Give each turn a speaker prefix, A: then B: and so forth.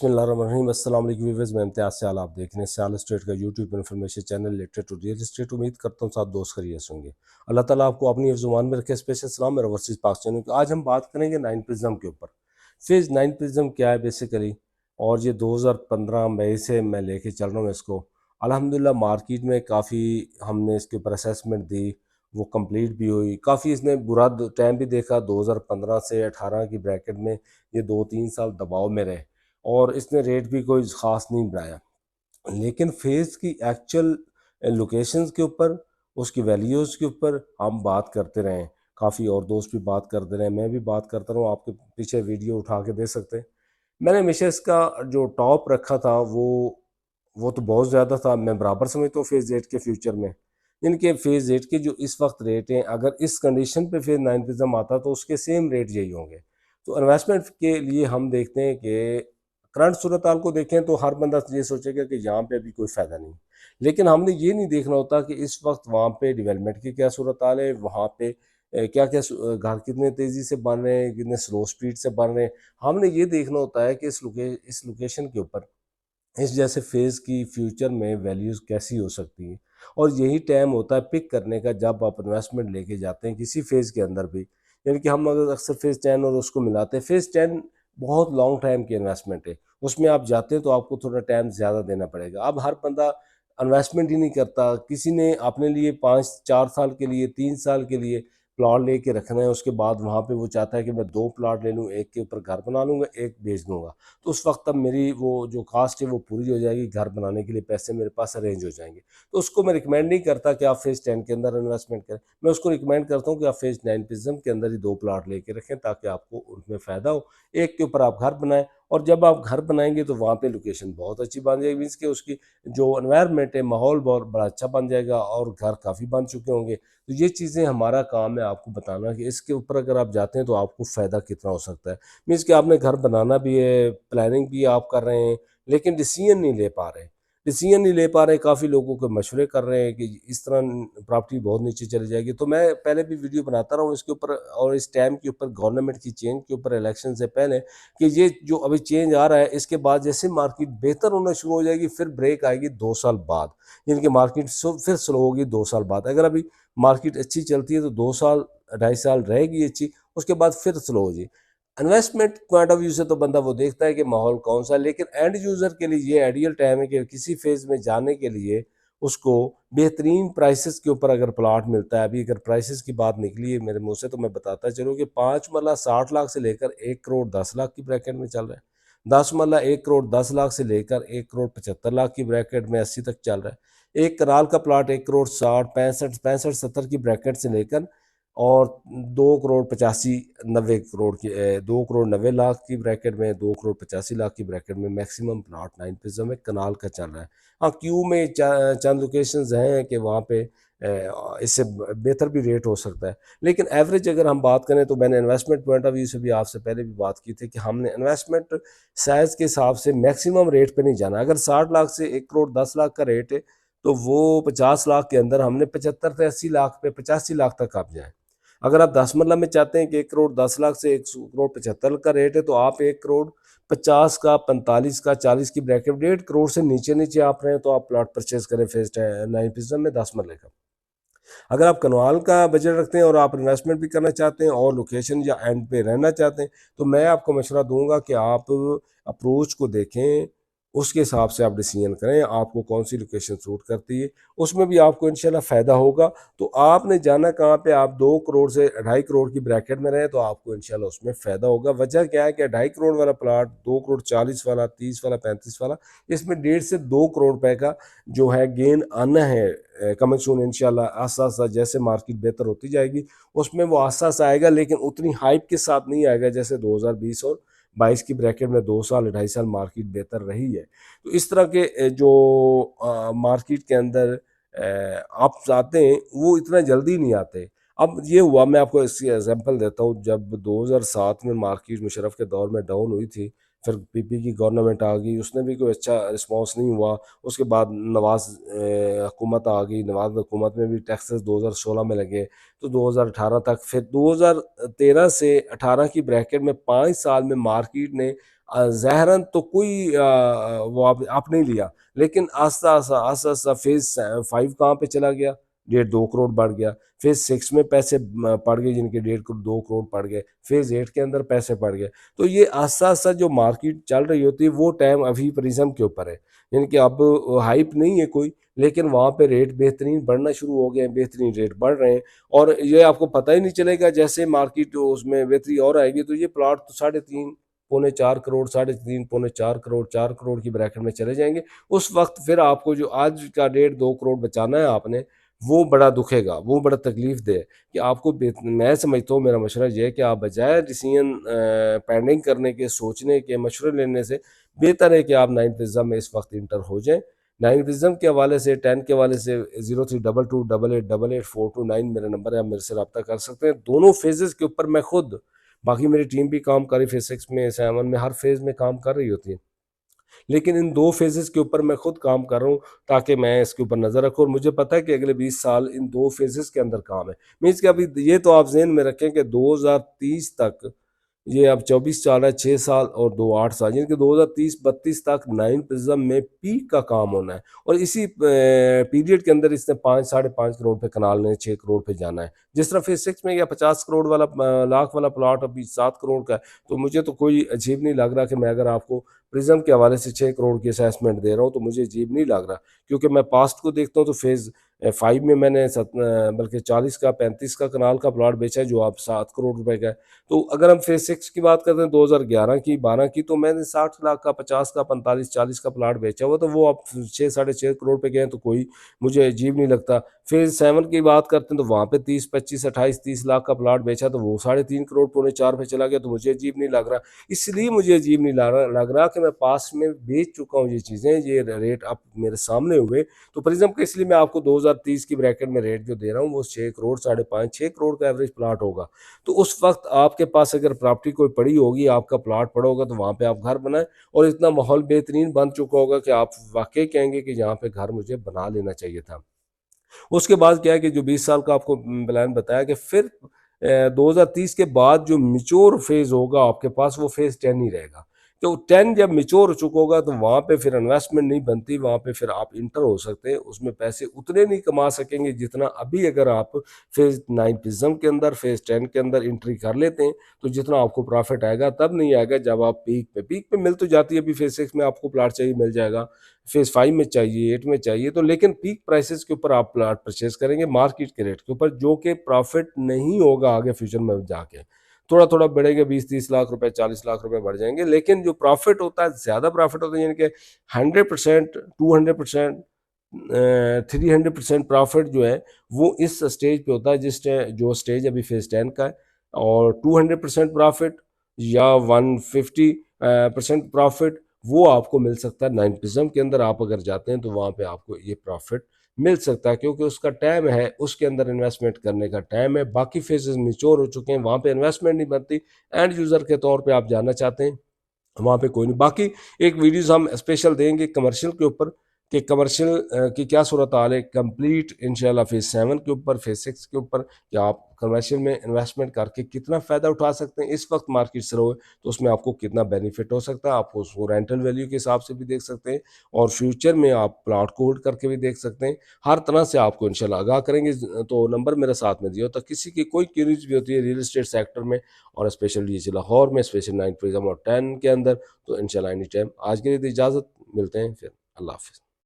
A: बिस्मिल्लाहिर्रहमानिर्रहीम। अस्सलाम वालेकुम व्यूअर्स, मैं इम्तियाज़ सयाल, आप देख रहे हैं सयाल स्टेट का YouTube information channel related to real estate. उम्मीद करता हूँ साथ दोस्त खैरियत से होंगे। अल्लाह ताला आपको अपनी ज़ुबान में रखे। स्पेशल सलाम मेरा ओवरसीज़ पाक चैनल की। आज हम बात करेंगे नाइन प्रिज्म के ऊपर। फेज़ नाइन प्रिज्म क्या है बेसिकली, और ये 2015 मई से मैं लेके चल रहा हूँ इसको। अल्हम्दुलिल्लाह मार्केट में काफ़ी हमने इसके ऊपर असेसमेंट दी, वो कंप्लीट भी हुई। काफ़ी इसने बुरा टाइम भी देखा, 2015 से 18 की ब्रैकेट में ये 2-3 साल दबाव में रहे और इसने रेट भी कोई ख़ास नहीं बढ़ाया। लेकिन फेज़ की एक्चुअल लोकेशंस के ऊपर, उसकी वैल्यूज़ के ऊपर हम बात करते रहें। काफ़ी और दोस्त भी बात करते रहे, मैं भी बात करता रहूँ, आपके पीछे वीडियो उठा के दे सकते हैं। मैंने हमेशा इसका जो टॉप रखा था वो तो बहुत ज़्यादा था। मैं बराबर समझता हूँ फेज़ 8 के फ्यूचर में। इनके फेज़ 8 के जो इस वक्त रेट हैं, अगर इस कंडीशन पे फेज़ 9 प्रिज्म आता तो उसके सेम रेट यही होंगे। तो इन्वेस्टमेंट के लिए हम देखते हैं कि करंट सूरत हाल को देखें तो हर बंदा ये सोचेगा कि यहाँ पे अभी कोई फ़ायदा नहीं। लेकिन हमने ये नहीं देखना होता कि इस वक्त वहाँ पे डेवलपमेंट की क्या सूरत हाल है, वहाँ पे क्या क्या घर कितने तेज़ी से बन रहे हैं, कितने स्लो स्पीड से बन रहे हैं। हमने ये देखना होता है कि इस लोकेशन के ऊपर इस जैसे फेज़ की फ्यूचर में वैल्यूज़ कैसी हो सकती हैं। और यही टाइम होता है पिक करने का, जब आप इन्वेस्टमेंट लेके जाते हैं किसी फेज़ के अंदर भी। यानी कि हम अगर अक्सर फेज़ 10 और उसको मिलाते हैं, फेज़ 10 बहुत लॉन्ग टाइम की इन्वेस्टमेंट है। उसमें आप जाते हैं तो आपको थोड़ा टाइम ज़्यादा देना पड़ेगा। अब हर बंदा इन्वेस्टमेंट ही नहीं करता। किसी ने अपने लिए 5-4 साल के लिए, 3 साल के लिए प्लॉट लेके रखना है, उसके बाद वहाँ पे वो चाहता है कि मैं 2 प्लॉट ले लूँ, एक के ऊपर घर बना लूँगा, एक बेच दूँगा। तो उस वक्त तब मेरी वो जो कास्ट है वो पूरी हो जाएगी, घर बनाने के लिए पैसे मेरे पास अरेंज हो जाएंगे। तो उसको मैं रिकमेंड नहीं करता कि आप फेज़ 10 के अंदर इन्वेस्टमेंट करें। मैं उसको रिकमेंड करता हूँ कि आप फेज़ 9 प्रिज्म के अंदर ही 2 प्लॉट लेके रखें, ताकि आपको उनमें फ़ायदा हो। एक के ऊपर आप घर बनाएं, और जब आप घर बनाएंगे तो वहाँ पे लोकेशन बहुत अच्छी बन जाएगी। मीन्स कि उसकी जो एनवायरनमेंट है, माहौल बहुत बड़ा अच्छा बन जाएगा, और घर काफ़ी बन चुके होंगे। तो ये चीज़ें हमारा काम है आपको बताना कि इसके ऊपर अगर आप जाते हैं तो आपको फ़ायदा कितना हो सकता है। मीन्स कि आपने घर बनाना भी है, प्लानिंग भी आप कर रहे हैं, लेकिन डिसीजन नहीं ले पा रहे। डिसीजन नहीं ले पा रहे, काफ़ी लोगों के मशवरे कर रहे हैं कि इस तरह प्रॉपर्टी बहुत नीचे चली जाएगी। तो मैं पहले भी वीडियो बनाता रहा हूँ इसके ऊपर, और इस टाइम के ऊपर, गवर्नमेंट की चेंज के ऊपर, इलेक्शन से पहले, कि ये जो अभी चेंज आ रहा है, इसके बाद जैसे मार्केट बेहतर होना शुरू हो जाएगी, फिर ब्रेक आएगी 2 साल बाद। यानी कि मार्केट फिर स्लो होगी 2 साल बाद। अगर अभी मार्केट अच्छी चलती है तो 2 साल, 2.5 साल रहेगी अच्छी, उसके बाद फिर स्लो हो जाएगी। इन्वेस्टमेंट पॉइंट ऑफ व्यू से तो बंदा वो देखता है कि माहौल कौन सा है, लेकिन एंड यूज़र के लिए ये आइडियल टाइम है कि किसी फेज़ में जाने के लिए उसको बेहतरीन प्राइसेस के ऊपर अगर प्लॉट मिलता है। अभी अगर प्राइसेस की बात निकली है मेरे मुंह से, तो मैं बताता चलूँ कि 5 मरला 60 लाख से लेकर 1 करोड़ 10 लाख की ब्रैकेट में चल रहा है। 10 मरला 1 करोड़ 10 लाख से लेकर 1 करोड़ 75 लाख की ब्रैकेट में 80 तक चल रहा है। एक कनाल का प्लॉट 1 करोड़ 60, 65, 70 की ब्रैकेट से लेकर, और 2 करोड़ 85 90 करोड़ की 2 करोड़ 90 लाख की ब्रैकेट में, 2 करोड़ 85 लाख की ब्रैकेट में मैक्सिमम प्लॉट नाइन प्रिज्म में कनाल का चल रहा है। हाँ, क्यू में चंद लोकेशंस हैं कि वहाँ पे इससे बेहतर भी रेट हो सकता है। लेकिन एवरेज अगर हम बात करें, तो मैंने इन्वेस्टमेंट पॉइंट ऑफ व्यू से भी आपसे पहले भी बात की थी कि हमने इन्वेस्टमेंट साइज के हिसाब से मैक्सिमम रेट पे नहीं जाना। अगर 60 लाख से 1 करोड़ 10 लाख का रेट है, तो वो 50 लाख के अंदर हमने 75 से 80 लाख पे, 85 लाख तक आप जाएँ। अगर आप 10 मरला में चाहते हैं कि 1 करोड़ 10 लाख से 1 करोड़ 75 का रेट है, तो आप 1 करोड़ 50 का, 45 का, 40 की ब्रैकेट, 1.5 करोड़ से नीचे नीचे आप रहे हैं, तो आप प्लॉट परचेज करें फेज 9 प्रिज्म में 10 मरले का। अगर आप कनवाल का बजट रखते हैं और आप इन्वेस्टमेंट भी करना चाहते हैं और लोकेशन या एंड पे रहना चाहते हैं, तो मैं आपको मशवरा दूंगा कि आप अप्रोच को देखें, उसके हिसाब से आप डिसीजन करें आपको कौन सी लोकेशन सूट करती है। उसमें भी आपको इंशाल्लाह फ़ायदा होगा। तो आपने जाना कहाँ पे, आप 2 करोड़ से 2.5 करोड़ की ब्रैकेट में रहें, तो आपको इंशाल्लाह उसमें फ़ायदा होगा। वजह क्या है कि 2.5 करोड़ वाला प्लाट, 2 करोड़ 40 वाला, 30 वाला, 35 वाला, इसमें 1.5 से 2 करोड़ रुपए का जो है गेन आना है कमिंग सून इंशाल्लाह। आस्ता आस्ता जैसे मार्केट बेहतर होती जाएगी, उसमें वो आस्ता आस्ता आएगा, लेकिन उतनी हाइप के साथ नहीं आएगा जैसे 2020 और 22 की ब्रैकेट में 2 साल 2.5 साल मार्केट बेहतर रही है। तो इस तरह के जो मार्केट के अंदर आप आते हैं, वो इतना जल्दी नहीं आते। अब ये हुआ, मैं आपको इसकी एग्जांपल देता हूँ। जब 2007 में मार्केट मुशर्रफ के दौर में डाउन हुई थी, फिर पीपी की गवर्नमेंट आ गई, उसने भी कोई अच्छा रिस्पॉन्स नहीं हुआ। उसके बाद नवाज हुकूमत आ गई, नवाज हुकूमत में भी टैक्सेस 2016 में लगे, तो 2018 तक, फिर 2013 से 18 की ब्रैकेट में 5 साल में मार्केट ने ज़ाहिरन तो कोई वो आप नहीं लिया, लेकिन आस्ता आस्ता आस्ता आस्ता फेज़ 5 कहाँ पे चला गया, 1.5-2 करोड़ बढ़ गया। फेज़ 6 में पैसे पड़ गए, जिनके 1.5-2 करोड़ पड़ गए। फेज़ 8 के अंदर पैसे पड़ गए। तो ये आस्ता आस्ता जो मार्केट चल रही होती है, वो टाइम अभी प्रिज्म के ऊपर है, यानी कि अब हाइप नहीं है कोई, लेकिन वहाँ पे रेट बेहतरीन बढ़ना शुरू हो गए हैं, बेहतरीन रेट बढ़ रहे हैं। और ये आपको पता ही नहीं चलेगा, जैसे मार्केट उसमें बेहतरी और आएगी, तो ये प्लॉट तो 3.5 पौने 4 करोड़, 3.5 पौने 4 करोड़, 4 करोड़ की ब्रैकेट में चले जाएंगे। उस वक्त फिर आपको जो आज का 1.5-2 करोड़ बचाना है आपने, वो बड़ा दुखेगा, वो बड़ा तकलीफ दे कि आपको मैं समझता हूँ, मेरा मशवरा ये है कि आप बजाय डिसीजन पेंडिंग करने के, सोचने के, मशवरे लेने से बेहतर है कि आप 9 पिज्ज़ा में इस वक्त इंटर हो जाएं। 9 पिज्ज़म के हवाले से, 10 के हवाले से 0322888849 मेरा नंबर है, आप मेरे से रब्ता कर सकते हैं। दोनों फेजेस के ऊपर मैं खुद, बाकी मेरी टीम भी काम कर रही, फेज 6 में, 7 में, हर फेज में काम कर रही होती है, लेकिन इन 2 फेजेस के ऊपर मैं खुद काम कर रहा हूँ, ताकि मैं इसके ऊपर नज़र रखूँ, और मुझे पता है कि अगले 20 साल इन 2 फेजेस के अंदर काम है। मीन्स कि अभी ये तो आप ज़हन में रखें कि 2030 तक, ये अब 24 चल रहा है, 6 साल और 2 8 साल, यानी कि 2030-32 तक 9 प्रिज्म में पीक का काम होना है, और इसी पीरियड के अंदर इसने 5-5.5 करोड़ पे कनाल ने 6 करोड़ पे जाना है। जिस तरह फेज 6 में या 50 करोड़ वाला लाख वाला प्लॉट अभी 7 करोड़ का है, तो मुझे तो कोई अजीब नहीं लग रहा कि मैं अगर आपको प्रिज्म के हवाले से 6 करोड़ की असेसमेंट दे रहा हूँ, तो मुझे अजीब नहीं लग रहा, क्योंकि मैं पास्ट को देखता हूँ तो फेज 5 में मैंने बल्कि 40 का 35 का कनाल का प्लॉट बेचा है, जो आप 7 करोड़ रुपए का है। तो अगर हम फेज 6 की बात करते हैं, 2011 की, 12 की, तो मैंने 60 लाख का, 50 का, 45-40 का प्लॉट बेचा हुआ, तो वो आप 6-6.5 करोड़ पे गए, तो कोई मुझे अजीब नहीं लगता। फेज 7 की बात करते हैं, तो वहाँ पे 30-25-28-30 लाख का प्लॉट बेचा, तो वो 3.5 करोड़ पौने 4 पे चला गया, तो मुझे अजीब नहीं लग रहा। इसलिए मुझे अजीब नहीं लग रहा कि मैं पास में बेच चुका हूँ ये चीज़ें, ये रेट अब मेरे सामने हुए। तो प्रिज्म के इसलिए मैं आपको 2030 की ब्रैकेट में रेट जो दे रहा हूँ, वो 6 करोड़, 5.5, 6 करोड़ का एवरेज प्लॉट होगा। तो उस वक्त आपके पास अगर प्रॉपर्टी कोई पड़ी होगी, आपका प्लॉट पड़ा होगा, तो वहाँ पे आप घर बनाएं, और इतना माहौल बेहतरीन बन चुका होगा कि आप वाकई कहेंगे कि यहाँ पे घर मुझे बना लेना चाहिए था। उसके बाद क्या है कि जो 20 साल का आपको प्लान बताया, कि फिर 2030 के बाद जो मिच्योर फेज होगा आपके पास, वो फेज 10 ही रहेगा। तो 10 जब मिच्योर हो चुका होगा, तो वहाँ पे फिर इन्वेस्टमेंट नहीं बनती, वहाँ पे फिर आप इंटर हो सकते हैं, उसमें पैसे उतने नहीं कमा सकेंगे जितना अभी अगर आप फेज 9 प्रिज्म के अंदर, फेज 10 के अंदर एंट्री कर लेते हैं, तो जितना आपको प्रॉफिट आएगा तब नहीं आएगा जब आप पीक पे मिल तो जाती है, अभी फेज 6 में आपको प्लाट चाहिए मिल जाएगा, फेज 5 में चाहिए, 8 में चाहिए, तो लेकिन पीक प्राइसेस के ऊपर आप प्लाट परचेज करेंगे मार्केट के रेट के ऊपर, जो कि प्रॉफिट नहीं होगा आगे फ्यूचर में जाके। थोड़ा थोड़ा बढ़ेगा, 20-30 लाख रुपए, 40 लाख रुपए बढ़ जाएंगे, लेकिन जो प्रॉफिट होता है, ज्यादा प्रॉफिट होता है, यानी कि 100%, 200%, 300% प्रॉफिट जो है, वो इस स्टेज पे होता है, जो स्टेज अभी फेज 10 का है। और 200% प्रॉफिट या 150% प्रॉफिट, वो आपको मिल सकता है 9 प्रिज्म के अंदर। आप अगर जाते हैं तो वहाँ पे आपको ये प्रॉफिट मिल सकता है, क्योंकि उसका टाइम है, उसके अंदर इन्वेस्टमेंट करने का टाइम है। बाकी फेजेस मिच्योर हो चुके हैं, वहाँ पे इन्वेस्टमेंट नहीं बनती। एंड यूज़र के तौर पे आप जानना चाहते हैं, वहाँ पे कोई नहीं। बाकी एक वीडियोस हम स्पेशल देंगे कमर्शियल के ऊपर, कि कमर्शियल की क्या सूरत हाल है, कंप्लीट इंशाल्लाह फेज 7 के ऊपर, फेज 6 के ऊपर, कि आप कमर्शियल में इन्वेस्टमेंट करके कितना फ़ायदा उठा सकते हैं। इस वक्त मार्केट स्लो है, तो उसमें आपको कितना बेनिफिट हो सकता है, आप उसको रेंटल वैल्यू के हिसाब से भी देख सकते हैं, और फ्यूचर में आप प्लॉट को होल्ड करके भी देख सकते हैं। हर तरह से आपको इंशाल्लाह आगाह करेंगे। तो नंबर मेरा साथ में दिया, तो किसी की कोई क्यूरीज भी होती है रियल इस्टेट सेक्टर में, और स्पेशली लाहौर में, स्पेशल 9 प्रिज्म और 10 के अंदर, तो इंशाल्लाह एनी टाइम। आज के लिए इजाज़त, मिलते हैं फिर, अल्लाह हाफिज़।